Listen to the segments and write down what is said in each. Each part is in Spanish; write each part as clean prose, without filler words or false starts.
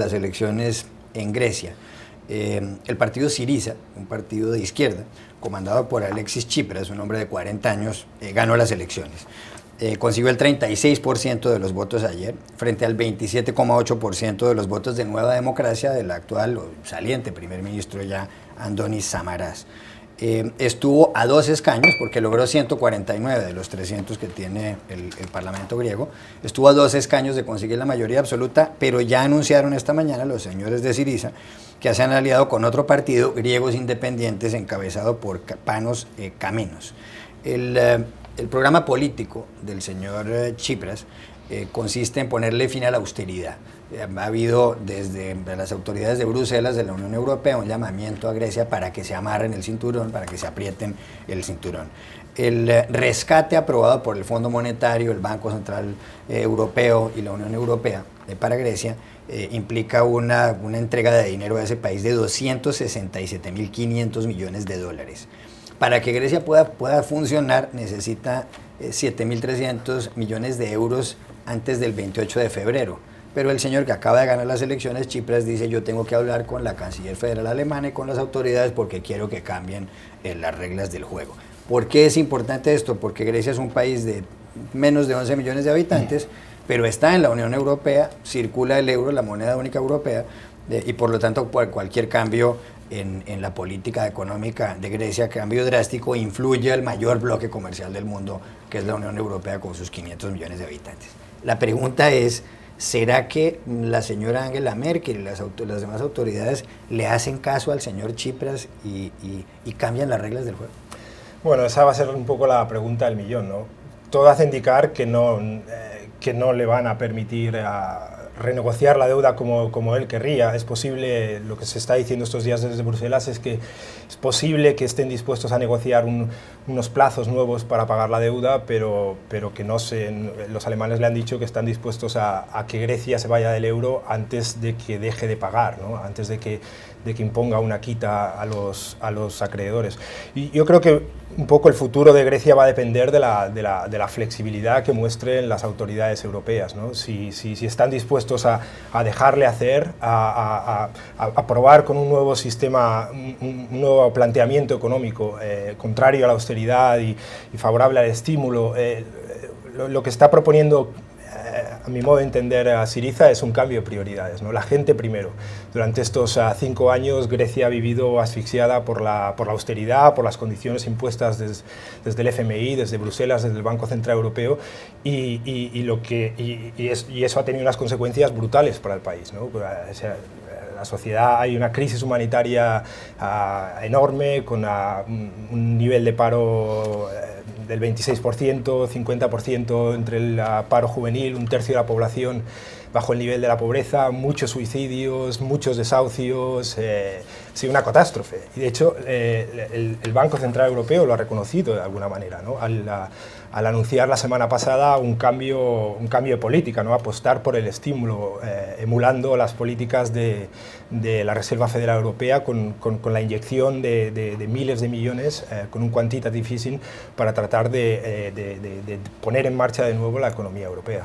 las elecciones en Grecia. El partido Syriza, un partido de izquierda, comandado por Alexis Tsipras, un hombre de 40 años, ganó las elecciones. Consiguió el 36% de los votos ayer, frente al 27,8% de los votos de Nueva Democracia del actual o saliente primer ministro ya, Andonis Samaras. Estuvo a 2 escaños, porque logró 149 de los 300 que tiene el Parlamento griego, estuvo a 2 escaños de conseguir la mayoría absoluta, pero ya anunciaron esta mañana los señores de Syriza que se han aliado con otro partido, Griegos Independientes, encabezado por Panos Kamenos. El programa político del señor Tsipras consiste en ponerle fin a la austeridad. Ha habido desde las autoridades de Bruselas, de la Unión Europea, un llamamiento a Grecia para que se amarren el cinturón, para que se aprieten el cinturón. El rescate aprobado por el Fondo Monetario, el Banco Central Europeo y la Unión Europea para Grecia implica una entrega de dinero a ese país de 267.500 millones de dólares. Para que Grecia pueda funcionar necesita 7.300 millones de euros antes del 28 de febrero. Pero el señor que acaba de ganar las elecciones, Tsipras, dice: yo tengo que hablar con la canciller federal alemana y con las autoridades porque quiero que cambien las reglas del juego. ¿Por qué es importante esto? Porque Grecia es un país de menos de 11 millones de habitantes, pero está en la Unión Europea, circula el euro, la moneda única europea, y por lo tanto cualquier cambio en la política económica de Grecia, cambio drástico, influye al mayor bloque comercial del mundo, que es la Unión Europea con sus 500 millones de habitantes. La pregunta es: ¿será que la señora Angela Merkel y las demás autoridades le hacen caso al señor Tsipras y cambian las reglas del juego? Bueno, esa va a ser un poco la pregunta del millón, ¿no? Todo hace indicar que no le van a permitir renegociar la deuda como él querría. Es posible, lo que se está diciendo estos días desde Bruselas es que es posible que estén dispuestos a negociar unos plazos nuevos para pagar la deuda, pero que los alemanes le han dicho que están dispuestos a que Grecia se vaya del euro antes de que deje de pagar, ¿no? Antes de que imponga una quita a los acreedores. Y yo creo que un poco el futuro de Grecia va a depender de la flexibilidad que muestren las autoridades europeas, ¿no? Si están dispuestos a dejarle hacer, a probar con un nuevo sistema, un nuevo planteamiento económico contrario a la austeridad y favorable al estímulo. Lo que está proponiendo, a mi modo de entender, a Syriza es un cambio de prioridades, ¿no? La gente primero. Durante estos 5 años Grecia ha vivido asfixiada por la austeridad, por las condiciones impuestas desde el FMI, desde Bruselas, desde el Banco Central Europeo, y eso ha tenido unas consecuencias brutales para el país, ¿no? La sociedad, hay una crisis humanitaria enorme, con un nivel de paro del 26%, 50% entre el paro juvenil, 1/3 de la población bajo el nivel de la pobreza, muchos suicidios, muchos desahucios, sí, una catástrofe. Y de hecho el Banco Central Europeo lo ha reconocido de alguna manera, ¿no? Al anunciar la semana pasada un cambio de política, ¿no? Apostar por el estímulo, emulando las políticas de la Reserva Federal Europea con la inyección de miles de millones, con un quantitative easing, para tratar de poner en marcha de nuevo la economía europea.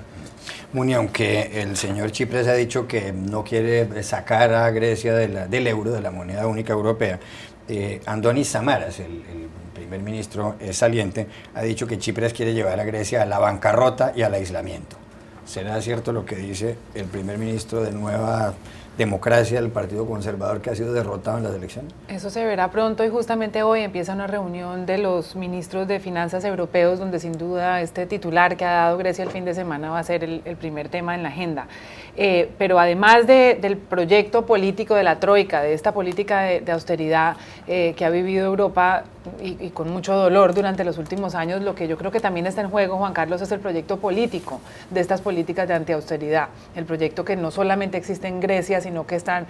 Muni, aunque el señor Tsipras ha dicho que no quiere sacar a Grecia del euro, de la moneda única europea, Andonis Samaras, el primer ministro saliente, ha dicho que Tsipras quiere llevar a Grecia a la bancarrota y al aislamiento. ¿Será cierto lo que dice el primer ministro de Nueva Democracia, el Partido Conservador, que ha sido derrotado en las elecciones? Eso se verá pronto, y justamente hoy empieza una reunión de los ministros de finanzas europeos, donde sin duda este titular que ha dado Grecia el fin de semana va a ser el primer tema en la agenda. Pero además del proyecto político de la Troika, de esta política de austeridad que ha vivido Europa y con mucho dolor durante los últimos años, lo que yo creo que también está en juego, Juan Carlos, es el proyecto político de estas políticas de antiausteridad, el proyecto que no solamente existe en Grecia, sino que están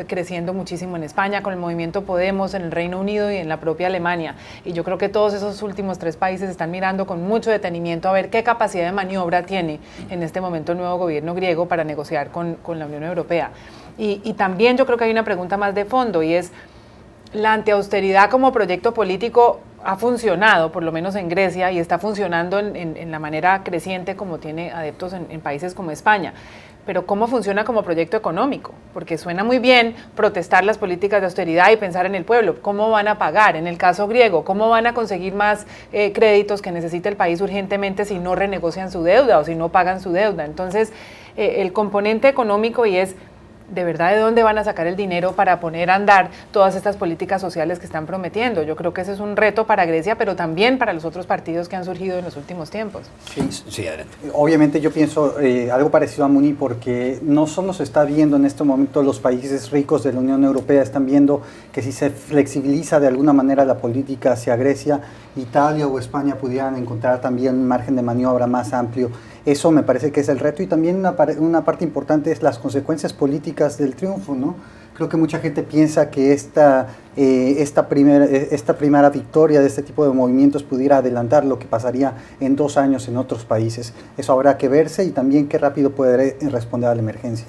creciendo muchísimo en España, con el movimiento Podemos, en el Reino Unido y en la propia Alemania. Y yo creo que todos esos últimos 3 países están mirando con mucho detenimiento a ver qué capacidad de maniobra tiene en este momento el nuevo gobierno griego para negociar con la Unión Europea. Y también yo creo que hay una pregunta más de fondo, y es: la antiausteridad como proyecto político ha funcionado, por lo menos en Grecia, y está funcionando en la manera creciente como tiene adeptos en países como España. Pero ¿cómo funciona como proyecto económico? Porque suena muy bien protestar las políticas de austeridad y pensar en el pueblo. ¿Cómo van a pagar? En el caso griego, ¿cómo van a conseguir más créditos que necesita el país urgentemente si no renegocian su deuda o si no pagan su deuda? Entonces, el componente económico y es, ¿de verdad de dónde van a sacar el dinero para poner a andar todas estas políticas sociales que están prometiendo? Yo creo que ese es un reto para Grecia, pero también para los otros partidos que han surgido en los últimos tiempos. Sí, adelante. Obviamente yo pienso algo parecido a Muni, porque no solo se está viendo en este momento los países ricos de la Unión Europea, están viendo que si se flexibiliza de alguna manera la política hacia Grecia, Italia o España pudieran encontrar también un margen de maniobra más amplio. Eso me parece que es el reto, y también una parte importante es las consecuencias políticas del triunfo, ¿no? Creo que mucha gente piensa que esta primera victoria de este tipo de movimientos pudiera adelantar lo que pasaría en 2 años en otros países. Eso habrá que verse, y también qué rápido puede responder a la emergencia.